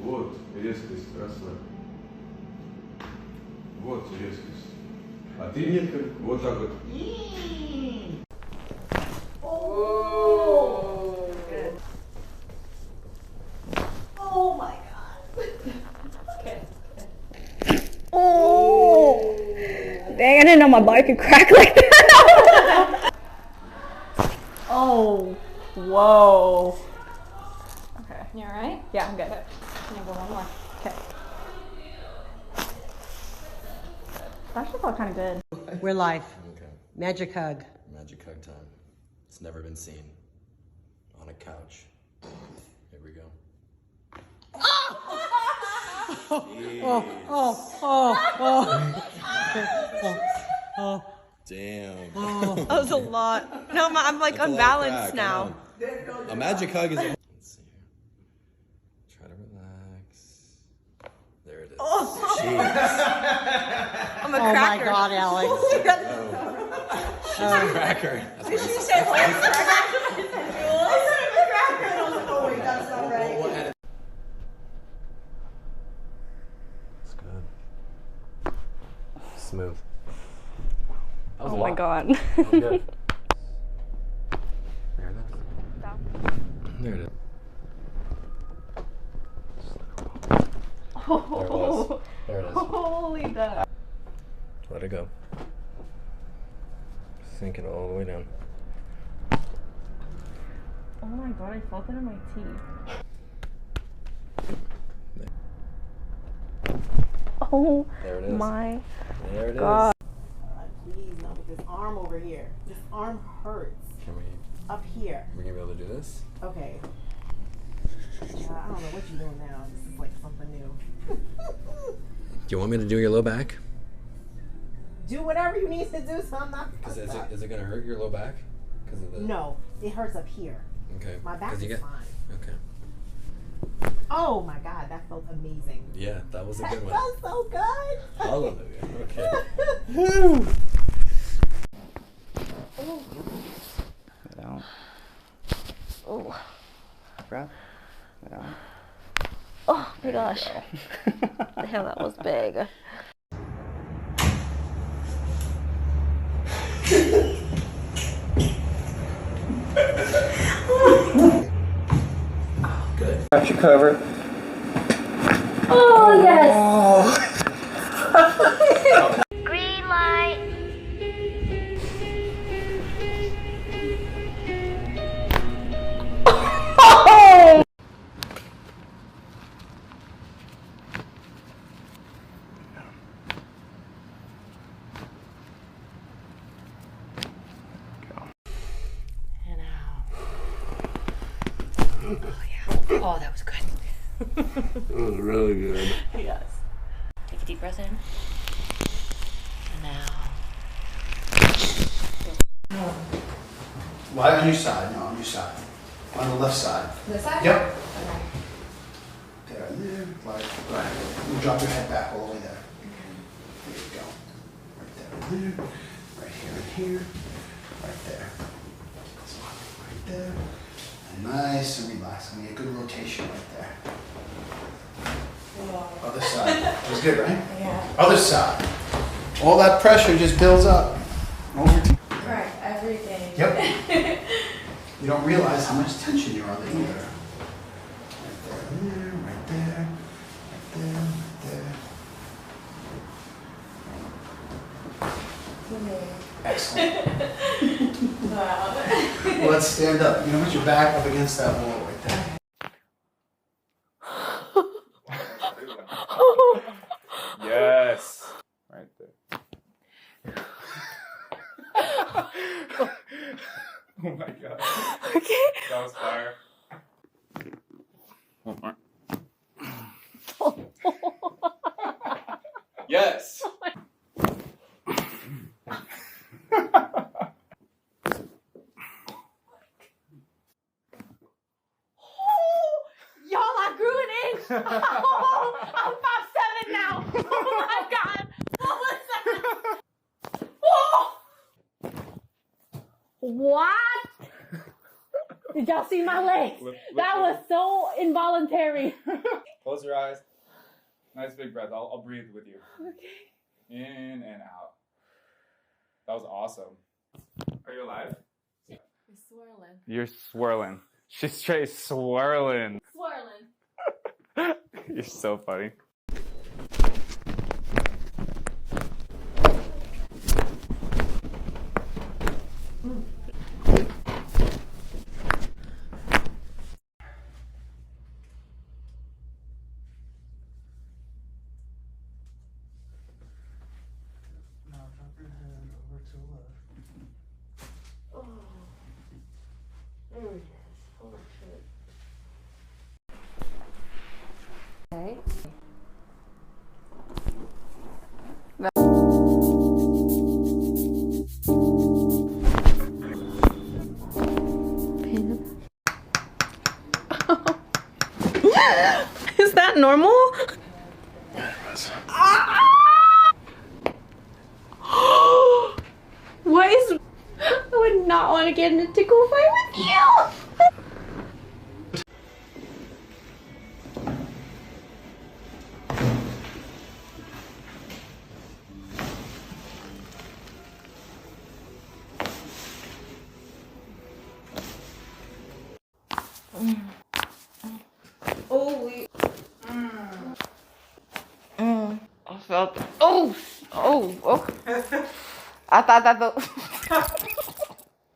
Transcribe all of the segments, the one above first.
Вот резкость, расслабь. Вот резкость. А ты нет, как вот так вот. Oh my god. Okay. Oh! Dang, I didn't know my body could crack like that. Oh, whoa. Okay. You alright? Yeah, I'm good. Okay. I'm gonna go one more. Okay. That actually felt kind of good. We're live. Okay. Magic hug. Magic hug time. It's never been seen. On a couch. Here we go. Oh. Damn. That was a lot. No, I'm like That's a lot of unbalanced crack, now. I know. A magic hug is. Let's see here. Try to relax. There it is. Jeez. I'm a cracker. Oh my God, Alex. She's a cracker. That's what It's good. Smooth. That was Oh a my lot. God. That was good. There it is. There it is. Oh, There it is. holy duck. Let it go. Sink it all the way down. Oh my God, I felt it in my teeth. Oh There it is. my There it is. God. Please, no, with this arm over here. This arm hurts. Can we Up here. gonna be able to do this? Okay. I don't know what you're doing now. This is like something new. Do you want me to do your low back? Do whatever you need to do, so I'm not. Is it gonna hurt your low back? Because of the. No, it hurts up here. Okay. My back 'Cause is you get. fine. Okay. Oh my God, that felt amazing. Yeah, that was a That good one. felt so good. Hallelujah. Okay. Down. Oh, Breath. Down. oh my gosh. Damn, that was big. Got your cover. Oh, yes. Green light. Oh! And out. Oh yeah. Oh, that was good. That was really good. Yes. Take a deep breath in. And out. Lie on your side. No, on your side. On the left side. This side? Yep. Okay. There and there. Right. You drop your head back all the way there. There you go. Right there and there. Right here and here. Right there. So, right there. And nice and relaxed. And get a good rotation right there. Other side. That was good, right? Yeah. Other side. All that pressure just builds up. Over to Right, everything. Yep. You don't realize how much tension you're under either. Right there, right there, right there, right there. Excellent. Wow. Well, let's stand up. You know, put your back up against that wall right there. Yes. Right there. Oh my God. Okay. That was fire. Yes. Y'all, I grew an inch. Oh, I'm 5'7" now. Oh my God. What was that? Oh. What? Did y'all see my legs? That was so involuntary. Close your eyes. Nice big breath. I'll breathe with you. Okay. In and out. That was awesome. Are you alive? You're swirling. You're swirling. She's straight swirling. Swirling. You're so funny. Now drop your head over to the left. Is that normal? What is? I would not want to get in a tickle fight with you. I felt. Oh. I thought that the.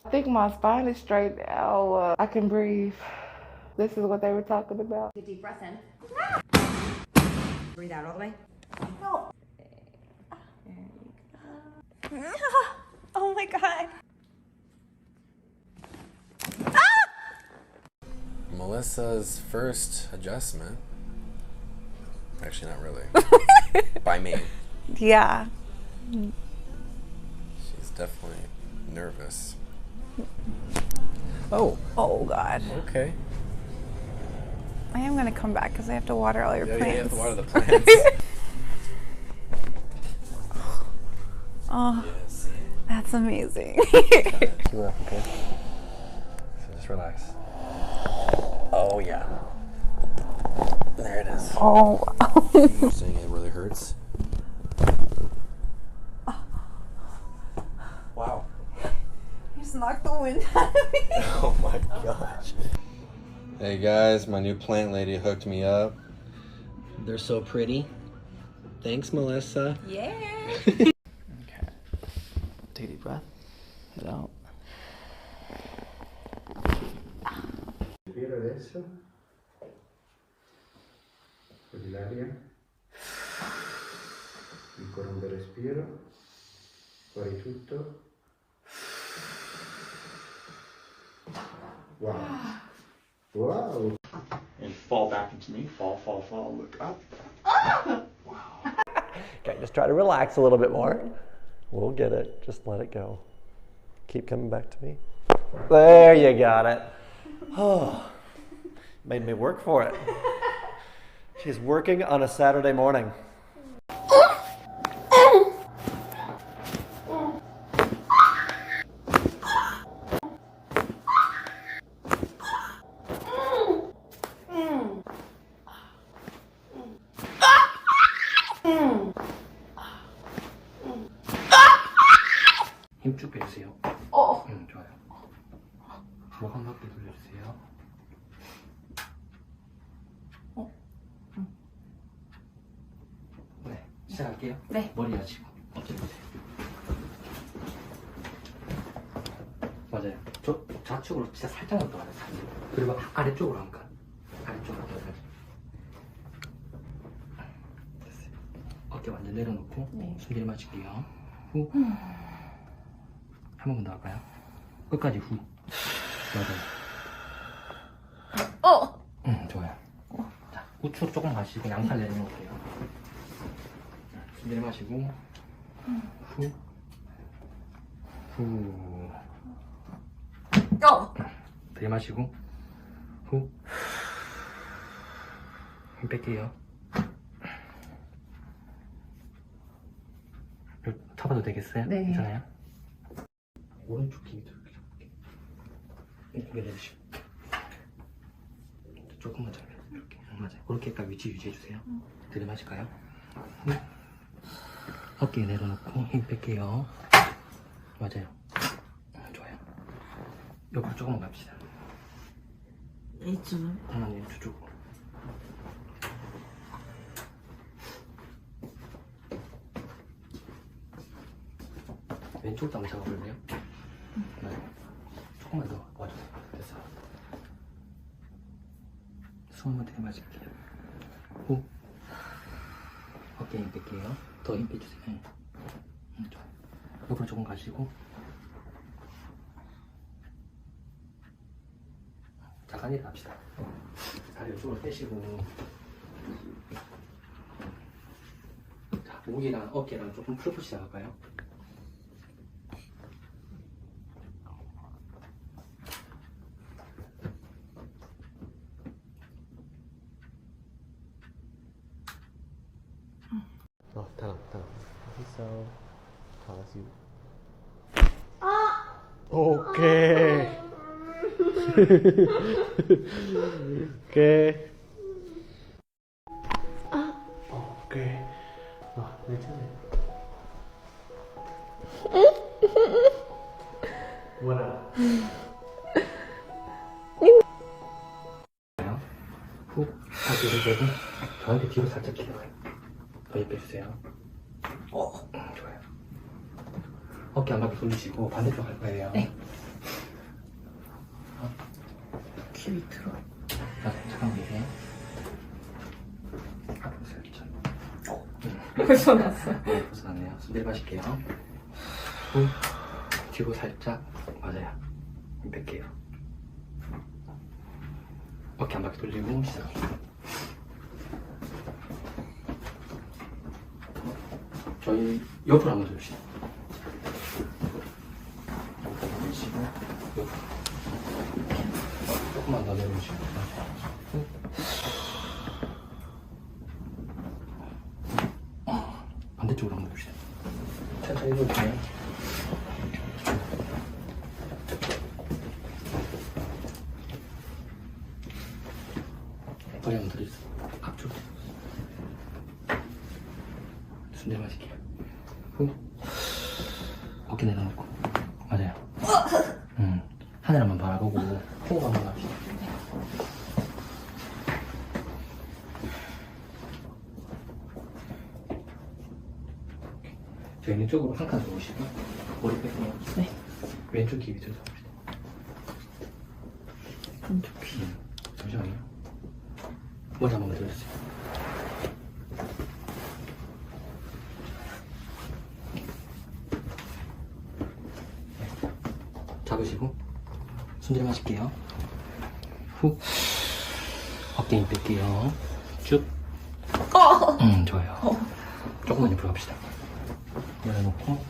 I think my spine is straight now. I can breathe. This is what they were talking about. Take a deep breath in. Breathe out all the way. Oh my god. Melissa's first adjustment. Actually, not really. By me. Yeah. She's definitely nervous. Oh. Oh god. Okay. I am gonna come back because I have to water all your Yeah, plants. you have to water the plants. Oh, Yes. that's amazing. Keep it up, okay? So just relax. Oh, yeah. There it is. Oh. You're saying it really hurts? Wow. You just knocked the wind out of me. Oh my gosh. Hey guys, my new plant lady hooked me up. They're so pretty. Thanks, Melissa. Yeah. Okay. Take a deep breath. Head out. Respiro adesso. Con l'aria. Ancora un bel respiro. Fuori tutto. Wow. Wow. And fall back into me. Fall, look up. Okay, just try to relax a little bit more. We'll get it. Just let it go. Keep coming back to me. There, you got it. Oh, made me work for it. She's working on a Saturday morning. 힘쭉 빼주세요. 좋아요. 목 한 바퀴 돌려주세요. 네, 시작할게요. 네. 머리 하시고 엎드려주세요. 맞아요. 저 좌측으로 진짜 살짝만 더 하세요. 살짝. 그리고 아래쪽으로 한 칸. 아래쪽으로 더 살짝. 됐어요. 어깨 완전 내려놓고 숨 들이마실게요. 후. 한 번 더 할까요? 끝까지 후. 맞아요. 좋아요. 자, 우측으로 조금 가시고 양팔 내려놓을게요. 숨 내려마시고 후. 후. 들이마시고 후. 힘 뺄게요. 타봐도 되겠어요? 네. 괜찮아요? 오른쪽 힘이 더 이렇게 잡을게요. 고개 내리시고 조금만 더 이렇게. 맞아요. 그렇게 딱 위치 유지해주세요. 들이마실까요? 어깨 내려놓고 힘 뺄게요. 맞아요. 좋아요. 옆으로 조금만 갑시다. 이쯤은? 아니요, 저쪽으로. 왼쪽도 한번 잡아볼래요? 네. 조금만 더 와주세요. 됐어. 숨 한번 들이마실게요. 후. 어깨 힘 뺄게요. 더 힘 빼주세요. 좋아요. 옆으로 조금 가시고. 잠깐 일어납시다. 다리 이쪽으로 빼시고. 자, 목이랑 어깨랑 조금 풀푸시 나갈까요? 다음. 있어. 잘하시오. 아! 오케이. 오케이. 오케이. 괜찮아. 뭐라? 후, 다시 내고 저한테 뒤로 살짝 기대봐요. 더 힘 빼주세요. 좋아요. 어깨 한 바퀴 돌리시고 반대쪽 갈 거예요. 네. 귀 밑으로. 잠깐만 계세요. 앞으로 살짝. 벌써 났어. 네, 벗어났네요. 숨 내마실게요. 후, 뒤로 살짝. 맞아요. 힘 뺄게요. 어깨 한 바퀴 돌리고 시작합니다. 저희 옆으로 한번 돌립시다. 내리시고 옆으로. 조금만 더 내려오시고. 반대쪽으로 한번 봅시다. 천천히 돌릴게요. 머리 한번 들어주세요. 앞쪽으로. 숨 내마실게요. 후. 어깨 내려놓고. 맞아요. 하늘 한번 바라보고 호흡 한번 합시다. 저희 왼쪽으로 한 칸 더 오시고 머리 빼세요. 네. 왼쪽 귀 밑으로 잡읍시다. 왼쪽 귀. 잠시만요. 머리 한 번만 들어주세요. 잡으시고 숨 들이마실게요. 후. 어깨 힘 뺄게요. 쭉. 좋아요. 조금만 옆으로 갑시다. 내려놓고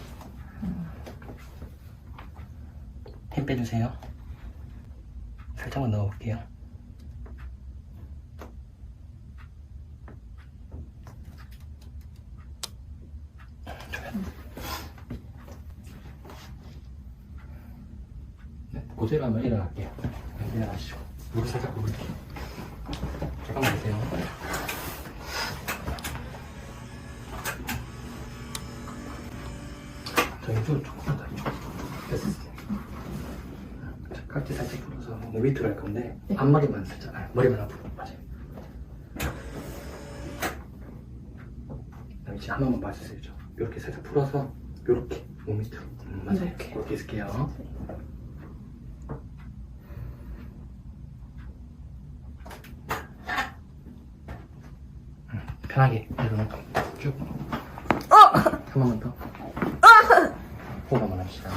힘 빼주세요. 살짝만 넣어볼게요. 좋아요. 네, 그대로 한번 일어날게요. 일어나시고 무릎 살짝 굽을게요. 잠깐만 계세요. 저 이쪽으로 조금만 더 이쪽으로. 됐어요. 깔지 살짝 풀어서 웨이트를 할 건데 앞머리만 살짝, 머리만 앞으로. 맞아요. 그다음에 지금 한 번만 봐주세요. 이렇게 살짝 풀어서 이렇게 몸 밑으로. 맞아요. 이렇게. 그렇게 있을게요. 편하게 내려놓고 쭉. 한 번만 더. 호흡 한번 합시다.